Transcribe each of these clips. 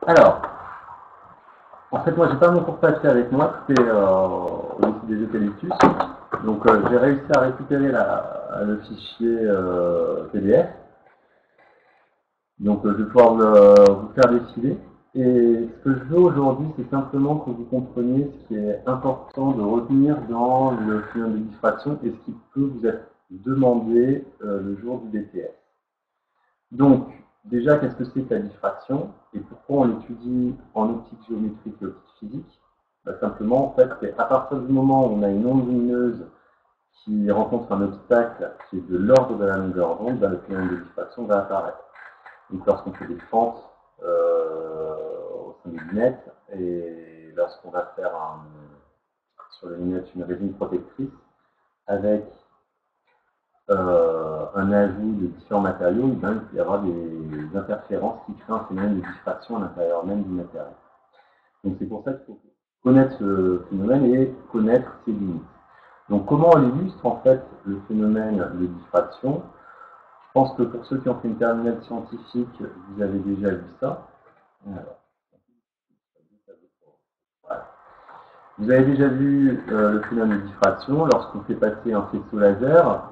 Alors, en fait, moi, j'ai pas mon cours papier avec moi, c'était au-dessus des eucalyptus. Donc, j'ai réussi à récupérer le fichier PDF. Donc, je vais pouvoir vous faire défiler. Et ce que je veux aujourd'hui, c'est simplement que vous compreniez ce qui est important de retenir dans le phénomène de diffraction et ce qui peut vous être demandé le jour du BTS. Donc, déjà, qu'est-ce que c'est que la diffraction et pourquoi on l'étudie en optique géométrique et optique physique? Simplement, en fait, c'est à partir du moment où on a une onde lumineuse qui rencontre un obstacle qui est de l'ordre de la longueur d'onde, le phénomène de diffraction va apparaître. Donc, lorsqu'on fait des fentes au sein des lunettes et lorsqu'on va faire sur les lunettes une résine protectrice avec un ajout de différents matériaux, il peut y avoir des interférences qui créent un phénomène de diffraction à l'intérieur même du matériau. Donc c'est pour ça qu'il faut connaître ce phénomène et connaître ses limites. Donc comment on illustre en fait le phénomène de diffraction? Je pense que pour ceux qui ont fait une terminale scientifique, vous avez déjà vu ça. Alors, voilà. Vous avez déjà vu le phénomène de diffraction lorsqu'on fait passer un faisceau laser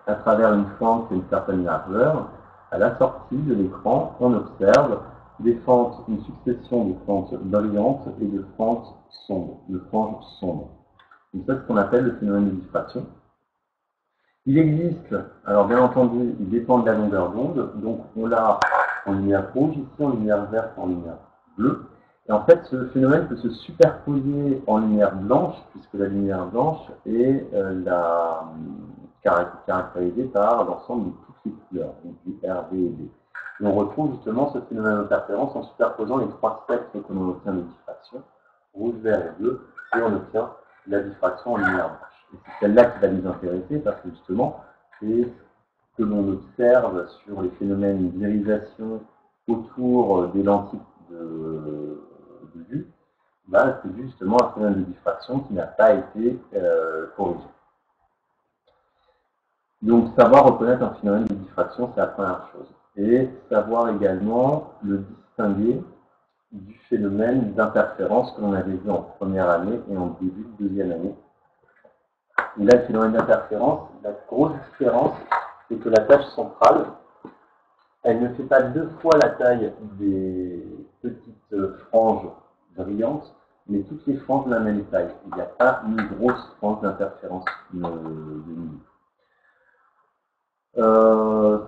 à travers une fente et une certaine largeur. À la sortie de l'écran, on observe des fentes, une succession de fentes brillantes et de fentes sombres, de franges sombres. Donc ça, c'est ce qu'on appelle le phénomène de diffraction. Il existe, alors bien entendu, il dépend de la longueur d'onde, donc on l'a en lumière rouge, ici en lumière verte, en lumière bleue. Et en fait, ce phénomène peut se superposer en lumière blanche, puisque la lumière blanche est caractérisée par l'ensemble de toutes les couleurs, donc du R, B et B. Et on retrouve justement ce phénomène d'interférence en superposant les trois spectres que l'on obtient de diffraction, rouge, vert et bleu, et on obtient la diffraction en lumière blanche. Et c'est celle-là qui va nous intéresser parce que justement, c'est ce que l'on observe sur les phénomènes d'irisation autour des lentilles de vue, c'est justement un phénomène de diffraction qui n'a pas été corrigé. Donc savoir reconnaître un phénomène de diffraction, c'est la première chose. Et savoir également le distinguer du phénomène d'interférence que l'on avait vu en première année et en début de deuxième année. Et là, le phénomène d'interférence, la grosse différence, c'est que la tâche centrale, elle ne fait pas deux fois la taille des petites franges brillantes, mais toutes les franges de la même taille. Il n'y a pas une grosse frange d'interférence de milieu.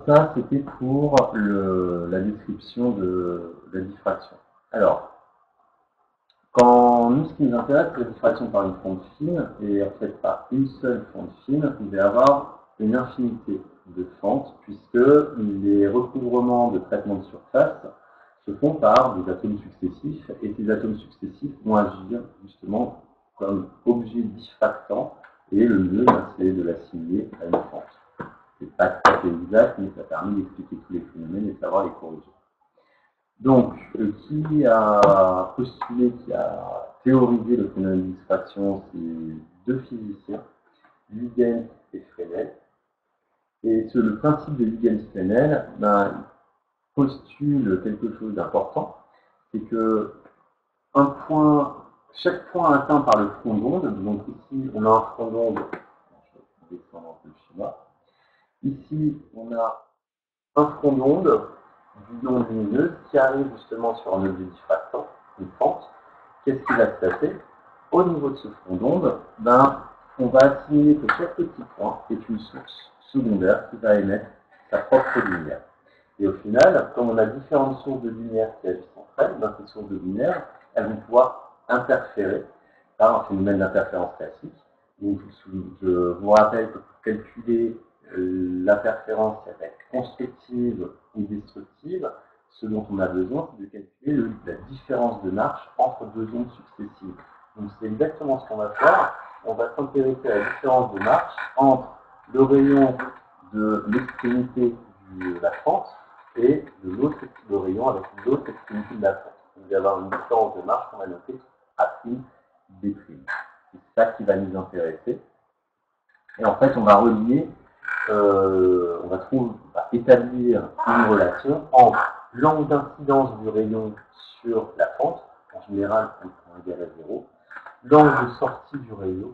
Ça, c'était pour la description de la diffraction. Alors, quand nous, ce qui nous intéresse, c'est la diffraction par une fente fine, et en fait par une seule fente fine, vous allez avoir une infinité de fentes, puisque les recouvrements de traitement de surface se font par des atomes successifs, et ces atomes successifs vont agir justement comme objet diffractant, et le mieux, c'est de l'assimiler à une fente. C'est pas tout à fait exact, mais ça permet d'expliquer tous les phénomènes et de savoir les corriger. Donc, qui a postulé, qui a théorisé le phénomène de diffraction, c'est deux physiciens, Huygens et Fresnel. Et le principe de Huygens-Fresnel postule quelque chose d'important, c'est que chaque point atteint par le front d'onde, donc ici on a un front d'onde, je vais descendre un peu le schéma, ici on a un front d'onde d'une onde lumineuse qui arrive justement sur un objet diffractant, une fente. Qu'est-ce qui va se passer? Au niveau de ce front d'onde, on va assimiler que chaque petit point est une source secondaire qui va émettre sa propre lumière. Et au final, comme on a différentes sources de lumière qui agissent entre elles, ces sources de lumière, elles vont pouvoir interférer par un phénomène d'interférence classique. Donc, je vous rappelle que pour calculer l'interférence, ça va être constructive ou destructive. Ce dont on a besoin, c'est de calculer la différence de marche entre deux ondes successives. Donc c'est exactement ce qu'on va faire. On va s'intéresser à la différence de marche entre le rayon de l'extrémité de la fente et de l'autre rayon avec l'autre extrémité de la fente. Vous allez avoir une différence de marche qu'on va noter A', B'. C'est ça qui va nous intéresser. Et en fait, on va relier, on va établir une relation entre l'angle d'incidence du rayon sur la fente, en général, un point égal à 0, l'angle de sortie du rayon,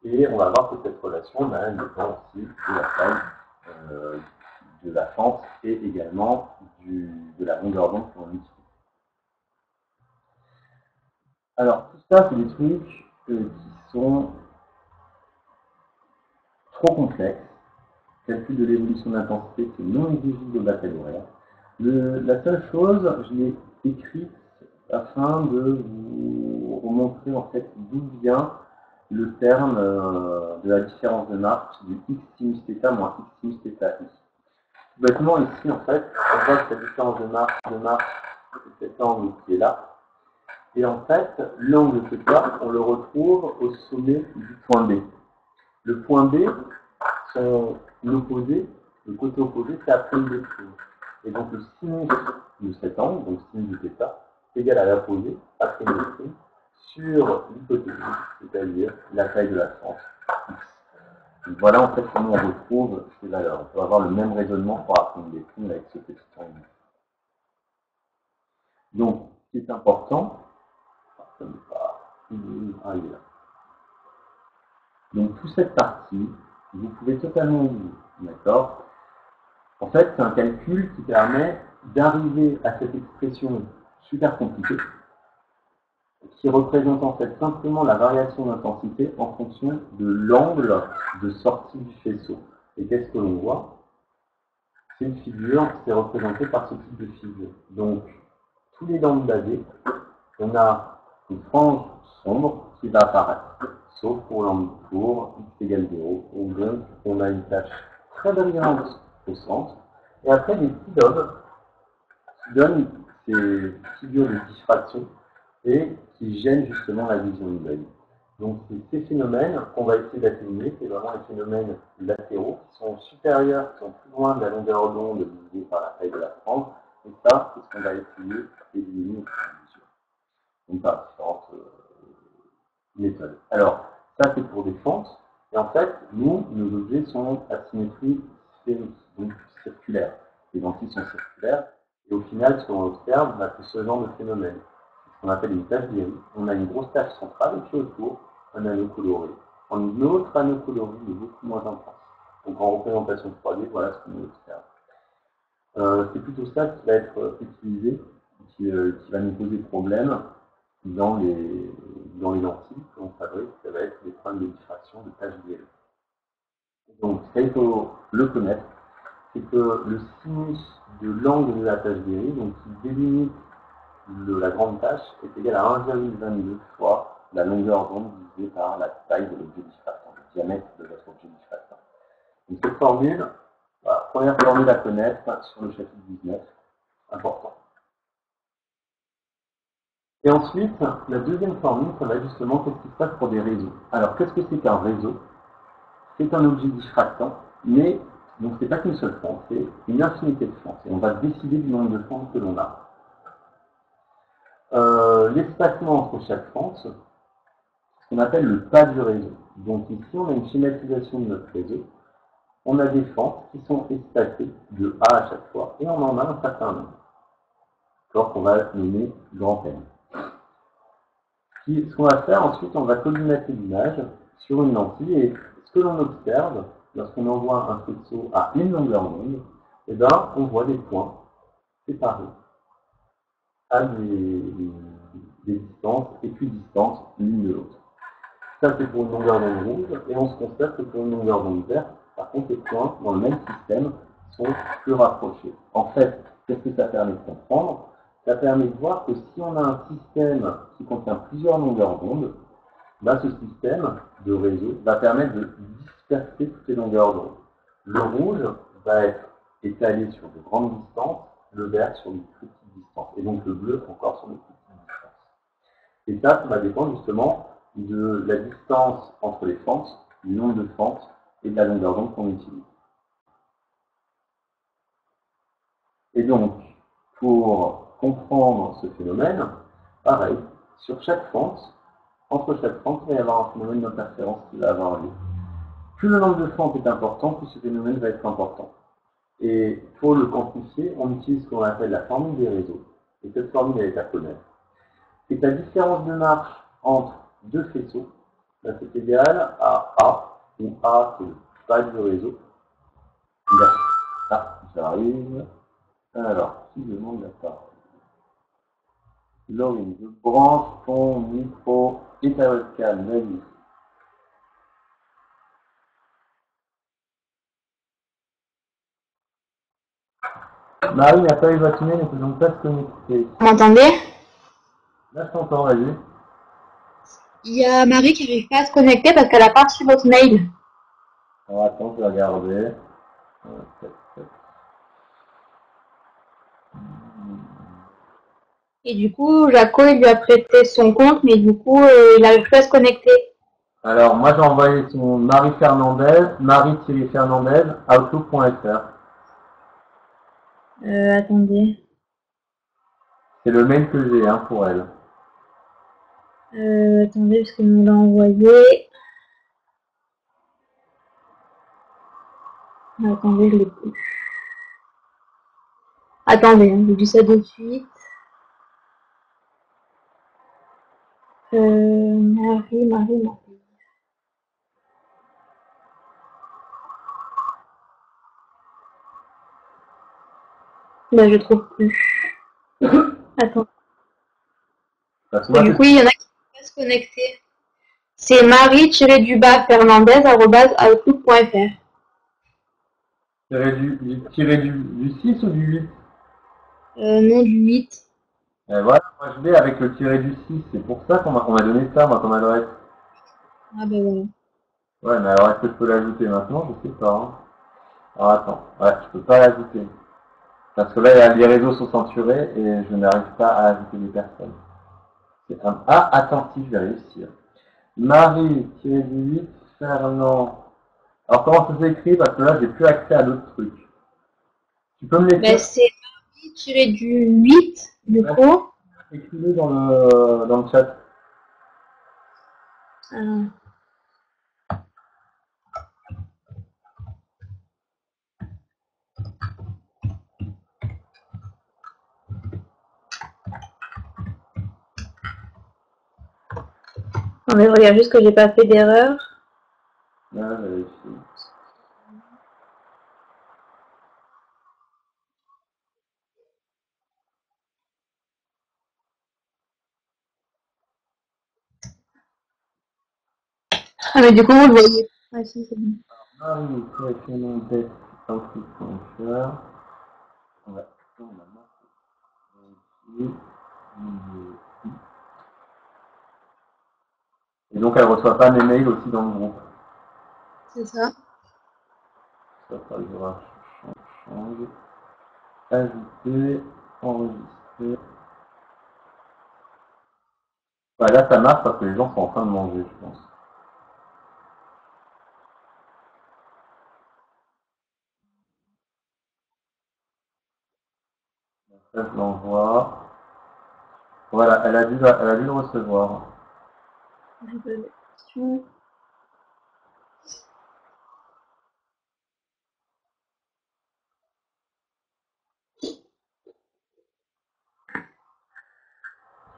et on va voir que cette relation dépend aussi de la taille de la fente et également de la longueur d'onde qu'on utilise. Alors, tout ça, c'est des trucs qui sont trop complexes. Calcul de l'évolution d'intensité, c'est non exigible au baccalauréat. La seule chose, je l'ai écrite afin de vous remontrer en fait d'où vient le terme de la différence de marche du x sinus θ moins x sinus θ i. Bêtement, ici, en fait, on voit que la différence de marche, c'est cet angle qui est là. Et en fait, l'angle θ, on le retrouve au sommet du point B. Le point B, son opposé, le côté opposé, c'est après le prime. Et donc le sinus de cet angle, donc sinus de θ, est égal à l'opposé, après le prime, sur l'hypoténuse, c'est-à-dire la taille de la fente x. Donc voilà en fait comment on retrouve ces valeurs. On peut avoir le même raisonnement pour apprendre des primes avec ce petit angle. Donc, ce qui est important, donc toute cette partie, vous pouvez totalement oublier, d'accord? En fait, c'est un calcul qui permet d'arriver à cette expression super compliquée, qui représente en fait simplement la variation d'intensité en fonction de l'angle de sortie du faisceau. Et qu'est-ce que l'on voit? C'est une figure, c'est représenté par ce type de figure. Donc, tous les angles basés, on a une frange sombre qui va apparaître, sauf pour l'angle court, x égale 0. Et donc, on a une tache très brillante au centre, et après des petits dômes qui donnent ces figures de diffraction et qui gênent justement la vision de l'œil. Donc, c'est ces phénomènes qu'on va essayer d'atténuer, c'est vraiment les phénomènes latéraux qui sont supérieurs, qui sont plus loin de la longueur d'onde divisée par la taille de la frange, et ça, c'est ce qu'on va essayer d'éliminer au fur et à mesure. Donc, par différentes méthodes. Alors, ça, c'est pour des fentes. Et en fait, nous, nos objets sont à symétrie sphérique, donc circulaire. Les lentilles sont circulaires. Et au final, ce qu'on observe, c'est ce genre de phénomène. C'est ce qu'on appelle une tache d'iris. On a une grosse tache centrale et puis autour, un anneau coloré. Un autre anneau coloré est beaucoup moins intense. Donc en représentation 3D, voilà ce qu'on observe. C'est plutôt ça qui va être utilisé, qui va nous poser problème dans les lentilles que l'on fabrique, ça va être des problèmes de diffraction, de taches d'iris. Donc, ce qu'il faut le connaître, c'est que le sinus de l'angle de la tache d'iris, donc qui délimite la grande tache, est égal à 1,22 fois la longueur d'onde divisée par la taille de l'objet diffractant, le diamètre de votre objet diffractant. Donc, cette formule, première formule à connaître sur le chapitre 19, important. Et ensuite, la deuxième formule, ça va être justement qu'est-ce qui se passe pour des réseaux. Alors, qu'est-ce que c'est qu'un réseau? C'est un objet diffractant, mais donc c'est pas qu'une seule fente, c'est une infinité de fentes. Et on va décider du nombre de fentes que l'on a. L'espacement entre chaque fente, c'est ce qu'on appelle le pas du réseau. Donc ici, on a une schématisation de notre réseau. On a des fentes qui sont espacées de A à chaque fois, et on en a un certain nombre. Alors qu'on va nommer grand N. Ce qu'on va faire ensuite, on va collimater l'image sur une lentille, et ce que l'on observe, lorsqu'on envoie un faisceau à une longueur d'onde, eh ben, on voit des points séparés à des distances équidistantes l'une de l'autre. Ça, c'est pour une longueur d'onde rouge, et on se constate que pour une longueur d'onde verte, par contre, les points dans le même système sont plus rapprochés. En fait, qu'est-ce que ça permet de comprendre? Ça permet de voir que si on a un système qui contient plusieurs longueurs d'onde, ce système de réseau va permettre de disperser toutes les longueurs d'onde. Le rouge va être étalé sur de grandes distances, le vert sur de petites distances, et donc le bleu encore sur de petites distances. Et ça va dépendre justement de la distance entre les fentes, du nombre de fentes et de la longueur d'onde qu'on utilise. Et donc, pour comprendre ce phénomène, pareil, sur chaque fente, entre chaque fente, il va y avoir un phénomène d'interférence qui va avoir lieu. Plus le nombre de fentes est important, plus ce phénomène va être important. Et pour le quantifier, on utilise ce qu'on appelle la formule des réseaux. Et cette formule, elle est à connaître. C'est la différence de marche entre deux faisceaux. Là, c'est égal à A, où A, c'est le taille du réseau. Là, j'arrive. Alors, qui demande la parole? Laurie, je branche ton micro et ta webcam, vas-y. Marie n'a pas eu votre mail, ne peut donc pas se connecter. Vous m'entendez? Là, je t'entends, vas-y. Il y a Marie qui n'arrive pas à se connecter parce qu'elle n'a pas reçu votre mail. Alors, attends, je vais regarder. Et du coup, Jaco, il lui a prêté son compte, mais du coup, il n'arrive plus à se connecter. Alors, moi, j'ai envoyé son Marie Fernandez, Marie-Fernandez, outlook.fr. Attendez. C'est le mail que j'ai, hein, pour elle. Attendez, parce qu'il me l'a envoyé. Attendez, je l'ai plus. Attendez, je vous dis ça de suite. Marie. Là, je trouve plus. Attends. Du coup, il y en a qui ne peuvent pas se connecter. C'est marie-fernandez@outlook.fr. Tiré du 6 ou du 8? Non, du 8. Et voilà, moi je l'ai avec le tiré du 6. C'est pour ça qu'on m'a donné ça, moi, comme adresse. Ah ben voilà. Ouais, mais alors est-ce que je peux l'ajouter maintenant? Je sais pas. Hein. Alors attends, ouais, je peux pas l'ajouter. Parce que là, les réseaux sont censurés et je n'arrive pas à ajouter des personnes. Ah, attends, si, je vais réussir. Marie-8, Fernand. Alors comment ça s'écrit? Parce que là, j'ai plus accès à d'autres trucs. Tu peux me Ben, l'écrire? c'est Marie-du-8, du coup. Écris-le dans le chat. Ah. On va regarder juste que j'ai pas fait d'erreur. Là, vérifier. Ah mais du coup vous le voyez. Ah si, c'est bon. Marie-Fernandez, outlook.fr. On va vérifier. Et donc, elle ne reçoit pas mes mails aussi dans le groupe. C'est ça. Ça faudra changer. Ajouter, enregistrer. Ouais, là, ça marche parce que les gens sont en train de manger, je pense. Là, je l'envoie. Voilà, elle a dû le recevoir. Je peux mettre question.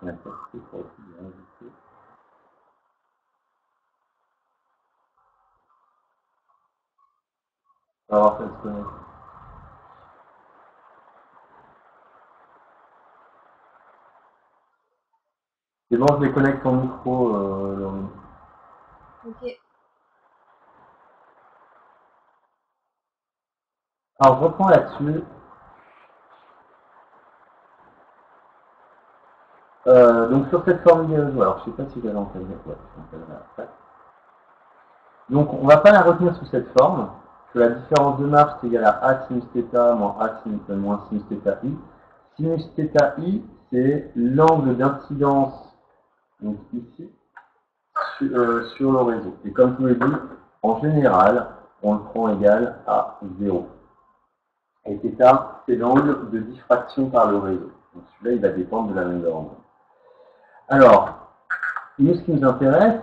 D'accord, c'est pour aussi bien ajouter. On va voir si elle se connecte. C'est bon, je déconnecte ton micro, Laurie. Ok. Alors, je reprends là-dessus. Donc, sur cette formule des réseaux, alors je ne sais pas si j'avais encadré. Ouais, je l'encadrerai après. Donc, on ne va pas la retenir sous cette forme, que la différence de marche est égale à A sinus θ moins A sinus, moins sinus θ i. Sinus θ i, c'est l'angle d'incidence, donc ici, sur le réseau. Et comme je vous l'ai dit, en général, on le prend égal à 0. Et θ, c'est l'angle de diffraction par le réseau. Donc celui-là, il va dépendre de la longueur d'onde. Alors, nous, ce qui nous intéresse,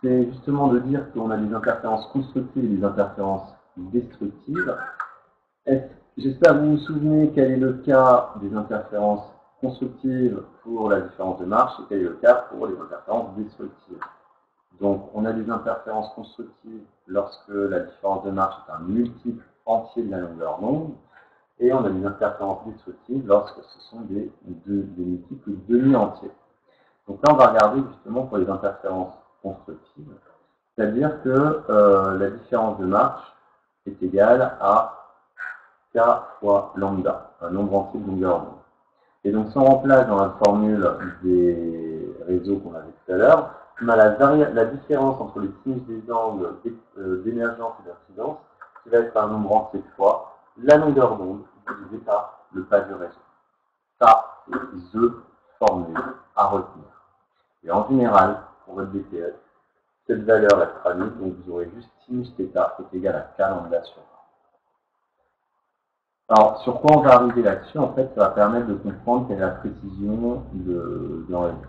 c'est justement de dire qu'on a des interférences constructives et des interférences destructives. Est-ce J'espère que vous vous souvenez quel est le cas des interférences constructives pour la différence de marche et quel est le cas pour les interférences destructives. Donc, on a des interférences constructives lorsque la différence de marche est un multiple entier de la longueur d'onde, et on a des interférences destructives lorsque ce sont des multiples demi-entiers. Donc là, on va regarder justement pour les interférences constructives, c'est-à-dire que la différence de marche est égale à k fois lambda, un nombre entier de longueur d'onde. Et donc, si on remplace dans la formule des réseaux qu'on avait tout à l'heure, on a la différence entre les sinus des angles d'émergence et d'incidence, qui va être un nombre entier de fois la longueur d'onde divisée par le pas du réseau. Ça, c'est the formule à retenir. Et en général, pour votre BTS, cette valeur la traduit, donc vous aurez juste sinus θ est égal à k lambda sur A. Alors, sur quoi on va arriver là-dessus? En fait, ça va permettre de comprendre quelle est la précision de l'enraînement.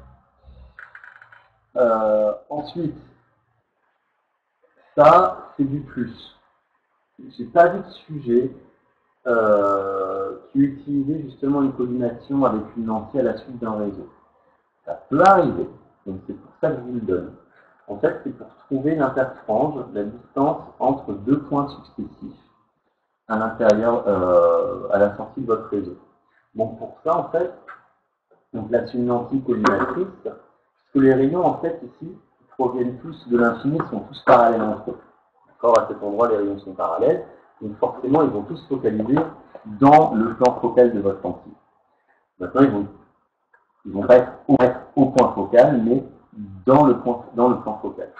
Ensuite, ça, c'est du plus. J'ai pas vu de sujet qui utilisait justement une coordination avec une entière à la suite d'un réseau. Ça peut arriver, donc c'est pour ça que je vous le donne. En fait, c'est pour trouver l'interfrange, la distance entre deux points successifs à l'intérieur, à la sortie de votre réseau. Donc pour ça, en fait, donc là c'est une lentille collimatrice, puisque les rayons, en fait, ici, proviennent tous de l'infini, sont tous parallèles entre eux. D'accord, à cet endroit, les rayons sont parallèles, donc forcément, ils vont tous se focaliser dans le plan focal de votre lentille. Maintenant, ils vont pas être au point focal, mais dans le plan focal.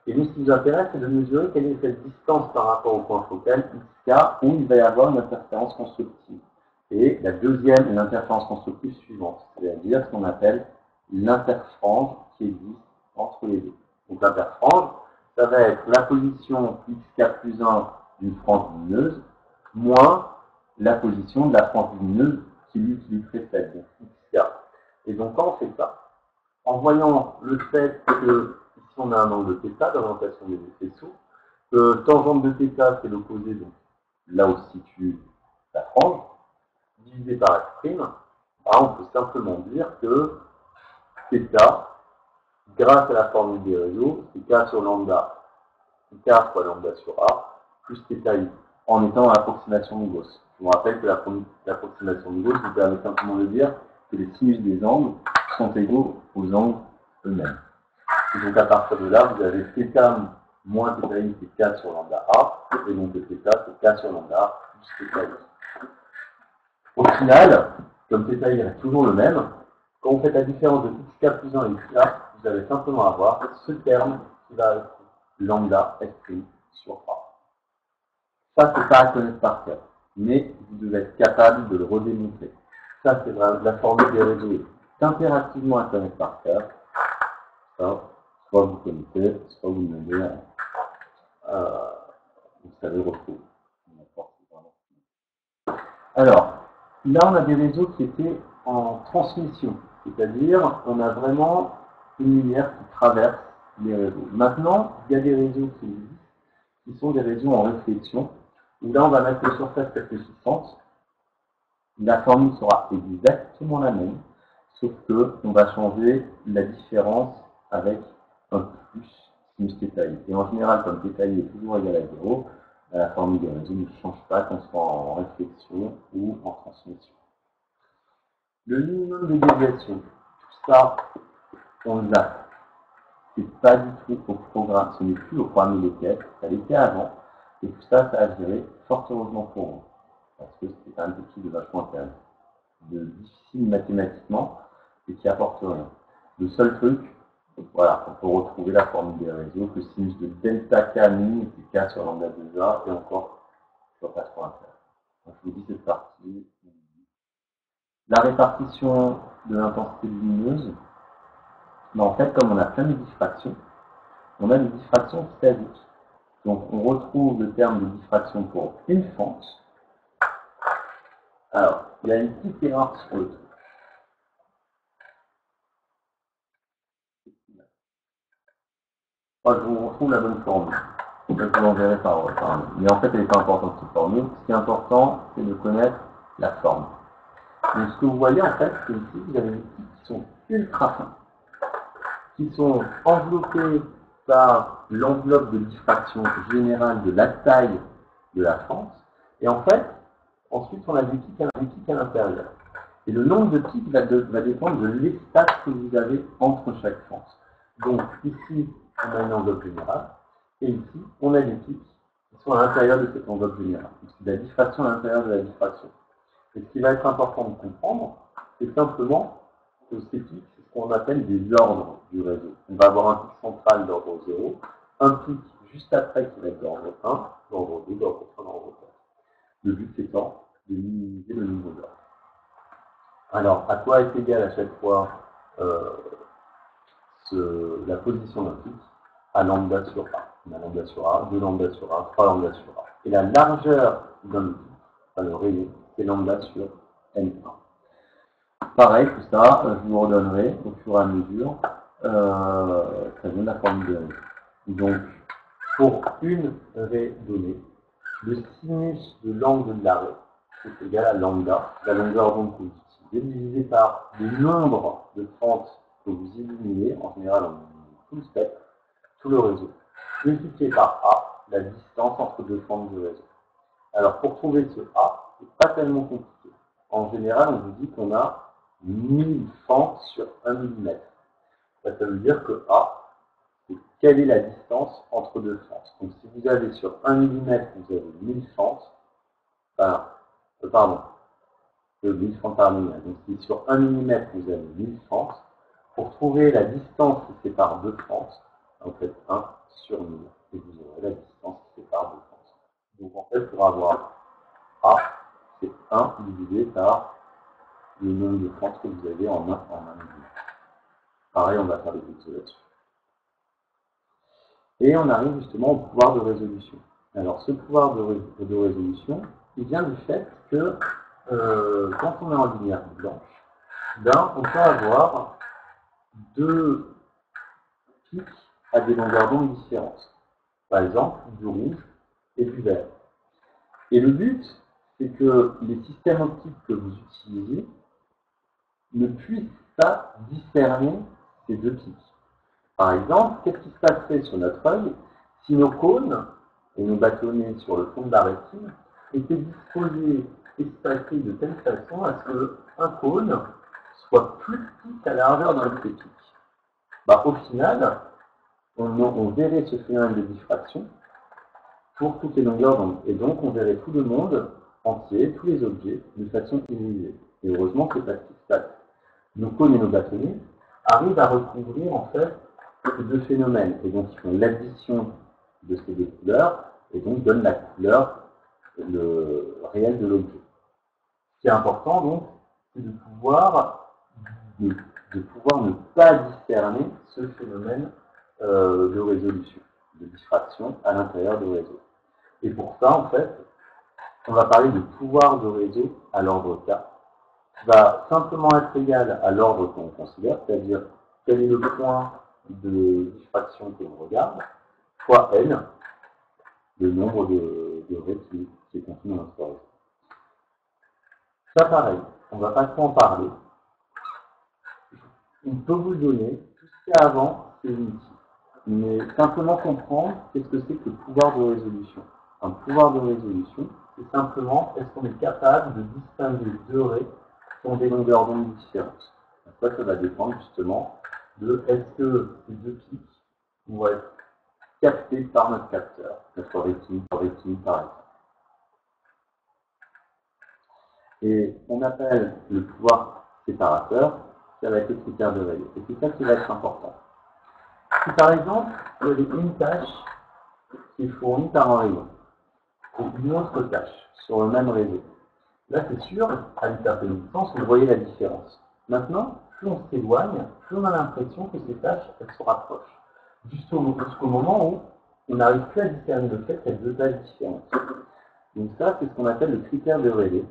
Et nous, ce qui nous intéresse, c'est de mesurer quelle est cette distance par rapport au point focal, XK, où il va y avoir une interférence constructive. Et la deuxième est l'interférence constructive suivante, c'est-à-dire ce qu'on appelle l'interfrange qui existe entre les deux. Donc l'interfrange, ça va être la position XK plus 1 d'une frange lumineuse, moins la position de la frange lumineuse qui lui précède, donc XK. Et donc quand on fait ça, en voyant le fait que ici on a un angle θ d'orientation des faisceaux, que tangente de θ c'est l'opposé, donc là où se situe la frange, divisé par f', on peut simplement dire que θ, grâce à la formule des réseaux, c'est k sur lambda, k fois lambda sur a, plus θi, en étant dans l'approximation de Gauss. Je vous rappelle que l'approximation de Gauss vous permet simplement de dire que les sinus des angles sont égaux aux angles eux-mêmes. Et donc à partir de là, vous avez θ moins θi, c'est k sur lambda a, et donc le θ, c'est k sur lambda a plus θi. Au final, comme θi reste toujours le même, quand vous faites la différence de xk plus 1 et xk, vous allez simplement avoir ce terme qui va être lambda f' sur a. Ça, c'est pas à connaître par cœur, mais vous devez être capable de le redémontrer. Ça, c'est vraiment la formule des réseaux est impérativement à connaître par cœur. Ça, soit vous connaissez, soit vous demandez, vous savez retrouver. Alors, là, on a des réseaux qui étaient en transmission, c'est-à-dire on a vraiment une lumière qui traverse les réseaux. Maintenant, il y a des réseaux qui sont des réseaux en réflexion, où là, on va mettre les surfaces réfléchissantes. La formule sera exactement la même, sauf qu'on va changer la différence avec un plus sinus θi. Et en général, comme θi est toujours égal à 0, la formule des réseaux ne change pas qu'on soit en réflexion ou en transmission. Le minimum de déviation, tout ça, on l'a. C'est pas du tout au programme, ce n'est plus au programme militaire, ça l'était avant, et tout ça, ça a géré fort heureusement pour vous, parce que c'est quand même quelque chose de vachement intéressant, de difficile mathématiquement, et qui apporte rien. Le seul truc, voilà, on peut retrouver la formule des réseaux, que sinus de delta k min, c'est k sur lambda 2a, et encore, je ne vois pas trop à faire. Donc je vous dis cette partie. La répartition de l'intensité lumineuse, mais en fait, comme on a plein de diffractions, on a des diffractions qui s'ajoutent. Donc on retrouve le terme de diffraction pour une fente. Alors, il y a une petite erreur sur le truc. Je vous retrouve la bonne formule. je vous l'enverrai par mail. Mais en fait, elle n'est pas importante cette formule. Ce qui est important, c'est de connaître la forme. Donc, ce que vous voyez, en fait, c'est ici, vous avez des tiques qui sont ultra fins, qui sont enveloppés par l'enveloppe de diffraction générale de la taille de la fente. Et en fait, ensuite, on a des pics à l'intérieur. Et le nombre de pics va dépendre de l'espace que vous avez entre chaque fente. Donc, ici, on a une enveloppe générale. Et ici, on a des pics qui sont à l'intérieur de cette enveloppe générale. Donc, c'est la diffraction à l'intérieur de la diffraction. Et ce qui va être important de comprendre, c'est simplement que ces pics, c'est ce qu'on appelle des ordres du réseau. On va avoir un pic central d'ordre 0, un pic juste après qui va être d'ordre 1, d'ordre 2, d'ordre 3, d'ordre 4. Le but étant de minimiser le niveau d'ordre. Alors, à quoi est égal à chaque fois la position d'un pic? À lambda sur A. On a lambda sur A, 2 lambda sur A, 3 lambda sur A. Et la largeur d'un pic, enfin le rayon, c'est lambda sur N1. Pareil, tout ça, je vous redonnerai au fur et à mesure. Ça donne la formule de rayon. Donc, pour une raie donnée, le sinus de l'angle de l'arrêt est égal à lambda, la longueur d'onde que vous utilisez, divisé par le nombre de fentes que vous illuminez, en général on tout le spectre, tout le réseau, multiplié par A, la distance entre deux fentes du réseau. Alors pour trouver ce A, c'est pas tellement compliqué. En général, on vous dit qu'on a 1000 fentes sur 1 mm. Ça veut dire que A, c'est quelle est la distance entre deux fentes. Donc si vous avez sur 1 mm, vous avez 1000 fentes, pardon, 1000 fentes par millimètre. Donc si sur 1 mm, vous avez 1000 fentes, pour trouver la distance qui sépare deux fentes, en fait 1 sur 1000, et vous aurez la distance qui sépare deux fentes. Donc en fait, pour avoir A, c'est 1 divisé par le nombre de fentes que vous avez en 1 mm. Pareil, on va faire des exos là-dessus. Et on arrive justement au pouvoir de résolution. Alors ce pouvoir de résolution, il vient du fait que quand on est en lumière blanche, on peut avoir deux pics à des longueurs d'onde différentes. Par exemple, du rouge et du vert. Et le but, c'est que les systèmes optiques que vous utilisez ne puissent pas discerner ces deux pics. Par exemple, qu'est-ce qui se passerait sur notre œil si nos cônes et nos bâtonnets sur le fond de la rétine étaient disposés, espacés de telle façon à ce qu'un cône soit plus petit qu'à la largeur d'un de ces pics. Au final, on verrait ce phénomène de diffraction pour toutes les longueurs d'onde. Et donc, on verrait tout le monde entier, tous les objets, de façon illisible. Et heureusement, c'est pas ce qui se passe. Nos cônes et nos bâtonnets arrivent à recouvrir, en fait, ces deux phénomènes. Et donc, ils font l'addition de ces deux couleurs, et donc donnent la couleur réelle de l'objet. Ce qui est important, donc, c'est de pouvoir ne pas discerner ce phénomène de résolution, de diffraction à l'intérieur du réseau. Et pour ça, en fait, on va parler de pouvoir de réseau à l'ordre K, qui va simplement être égal à l'ordre qu'on considère, c'est-à-dire quel est le point de diffraction que l'on regarde, fois N, le nombre de raies qui est contenu dans notre réseau. Ça, pareil, on ne va pas trop en parler. On peut vous le donner, tout ce qu'il y a avant, c'est inutile. Mais simplement comprendre qu'est-ce que c'est que le pouvoir de résolution. Un pouvoir de résolution, c'est simplement est-ce qu'on est capable de distinguer deux raies qui ont des longueurs d'onde différentes. Ça va dépendre justement de est-ce que ces deux pics vont être captés par notre capteur, notre rétine par exemple. Et on appelle le pouvoir séparateur, ça va être le critère de Rayleigh. Et c'est ça qui va être important. Si par exemple, il y avait une tâche qui est fournie par un rayon, ou une autre tâche sur le même réseau, là c'est sûr, à une certaine distance, vous voyez la différence. Maintenant, plus on s'éloigne, plus on a l'impression que ces tâches, elles se rapprochent. Jusqu'au moment où on n'arrive plus à discerner le fait qu'il y a deux tâches différentes. Donc ça, c'est ce qu'on appelle le critère de Rayleigh,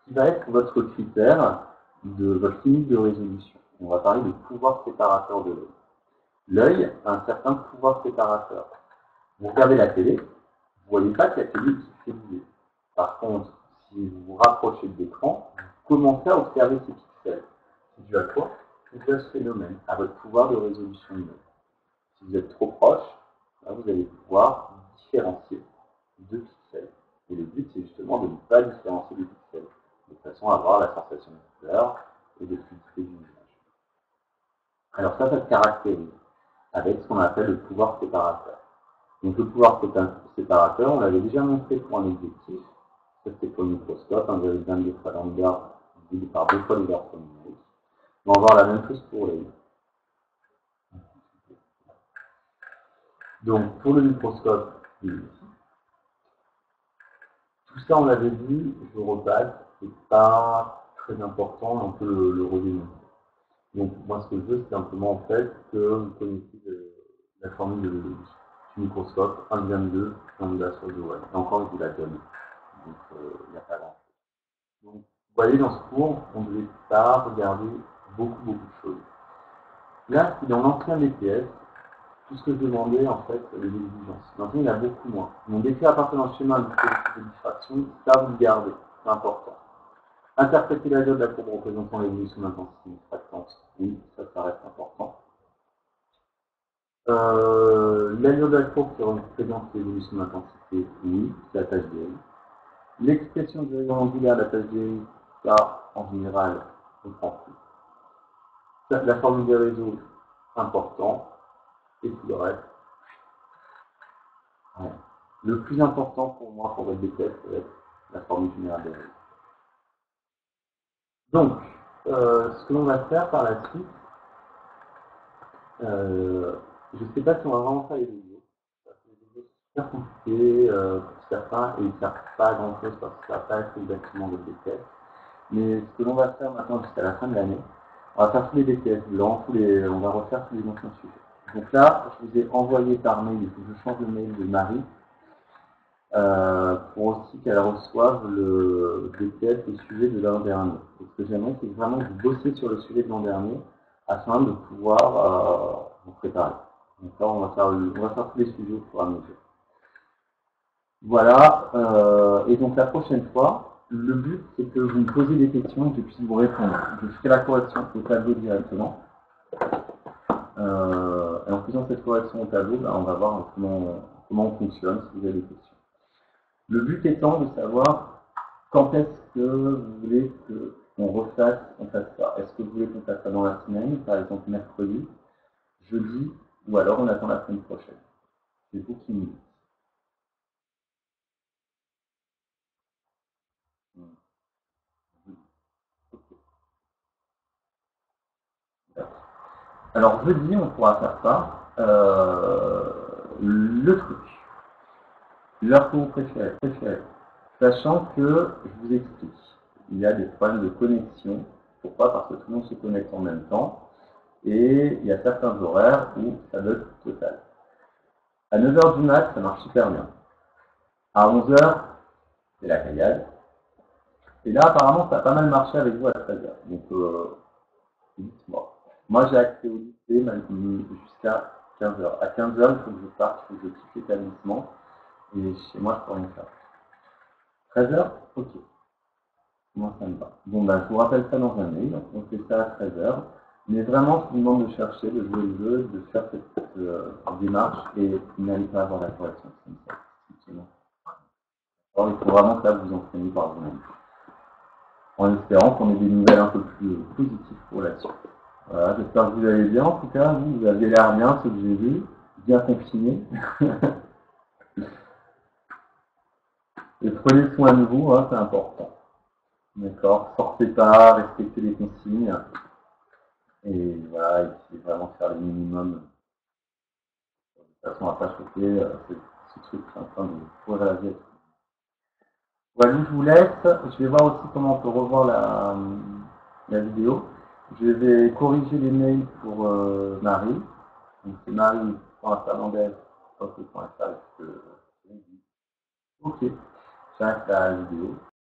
qui va être votre critère de votre limite de résolution. On va parler de pouvoir séparateur de l'œil. L'œil a un certain pouvoir séparateur. Vous regardez la télé, vous ne voyez pas que la télé qui fait bouger. Par contre, si vous vous rapprochez de l'écran, vous commencez à observer ces pixels. C'est dû à quoi? C'est dû à ce phénomène, à votre pouvoir de résolution humaine. Si vous êtes trop proche, là, vous allez pouvoir différencier deux pixels. Et le but, c'est justement de ne pas différencier les pixels, de façon à avoir la sensation de couleur et de fluidité du image. Alors ça se caractérise avec ce qu'on appelle le pouvoir séparateur. Donc le pouvoir séparateur, on l'avait déjà montré pour un objectif. Ça c'était pour le microscope, 1,22 fois lambda divisé par 2 fois l'ouverture numérique. On va voir la même chose pour les. Donc pour le microscope, tout ça on l'avait vu, je repasse, c'est pas très important, on peut le redémontrer. Donc moi ce que je veux c'est simplement en fait que vous connaissiez la formule du microscope 1,22 lambda sur 2 et encore je vous la donne. Donc il n'y a pas grand chose. Donc vous voyez dans ce cours, on ne devait pas regarder beaucoup de choses. Là, si dans l'ancien BTS, tout ce que je demandais, en fait, les exigences. Maintenant, il y en a beaucoup moins. Donc, décrire à partir d'un schéma de diffraction, ça, vous le gardez. C'est important. Interpréter la diode de la courbe représentant l'évolution d'intensité diffractante. Oui, ça reste important. La diode de la courbe qui représente l'évolution d'intensité, oui, c'est la tâche DI. L'expression du rayon angulaire de la tâche DI, ça, en général, on prend plus. La formule des réseaux, important. Et tout le reste. Ouais. Le plus important pour moi pour votre BTS, ça va être la formule générale des réseaux. Donc, ce que l'on va faire par la suite, je ne sais pas si on va vraiment faire les vidéos. C'est des vidéos super compliquées pour certains et ils ne servent pas à grand chose parce que ça ne va pas être exactement le BTS. Mais ce que l'on va faire maintenant jusqu'à la fin de l'année, on va faire tous les BTS blancs, on va refaire tous les anciens sujets. Donc là, je vous ai envoyé par mail, il faut que je change le mail de Marie, pour aussi qu'elle reçoive le BTS, le sujet de l'an dernier. Et ce que j'aimerais, c'est vraiment que vous bossiez sur le sujet de l'an dernier, afin de pouvoir vous préparer. Donc là, on va faire tous les sujets au fur et à mesure. Voilà, et donc la prochaine fois, le but, c'est que vous me posez des questions et que je puisse vous répondre. Je ferai la correction au tableau directement. Et en faisant cette correction au tableau, on va voir comment on fonctionne, si vous avez des questions. Le but étant de savoir quand est-ce que vous voulez qu'on fasse ça. Est-ce que vous voulez qu'on fasse ça dans la semaine, par exemple mercredi, jeudi, ou alors on attend la semaine prochaine. C'est vous qui me dites. Alors jeudi, on pourra faire ça. Le truc, l'heure que vous préférez, sachant que, je vous explique, il y a des problèmes de connexion. Pourquoi? Parce que tout le monde se connecte en même temps. Et il y a certains horaires où ça bug total. À 9h du mat, ça marche super bien. À 11h, c'est la caillade. Et là, apparemment, ça a pas mal marché avec vous à 13h. Donc, dites-moi. Moi, j'ai accès au lycée jusqu'à 15h. À 15h, il faut que je parte, il faut que je quitte l'établissement. Et chez moi, je peux rien faire. 13h? Ok. Moi, ça me va. Bon, ben, je vous rappelle ça dans un mail. On fait ça à 13h. Mais vraiment, je vous demande de chercher, de jouer le jeu, de faire cette démarche et n'allez pas avoir la correction. Alors, il faut vraiment que là, vous entraînez par vous-même. En espérant qu'on ait des nouvelles un peu plus positives pour la suite. Voilà, j'espère que vous allez bien. En tout cas, vous avez l'air bien, ce que j'ai vu, bien confiné. Et prenez soin de vous, hein, c'est important. D'accord? Sortez pas, respectez les consignes. Et voilà, essayez vraiment de faire le minimum de façon à ne pas choquer ce truc qui est en train de pourrir la vie. Voilà, je vous laisse. Je vais voir aussi comment on peut revoir la vidéo. Je vais corriger les mails pour Marie. Donc c'est marie.fernandez.fr. Ok, j'arrête la vidéo.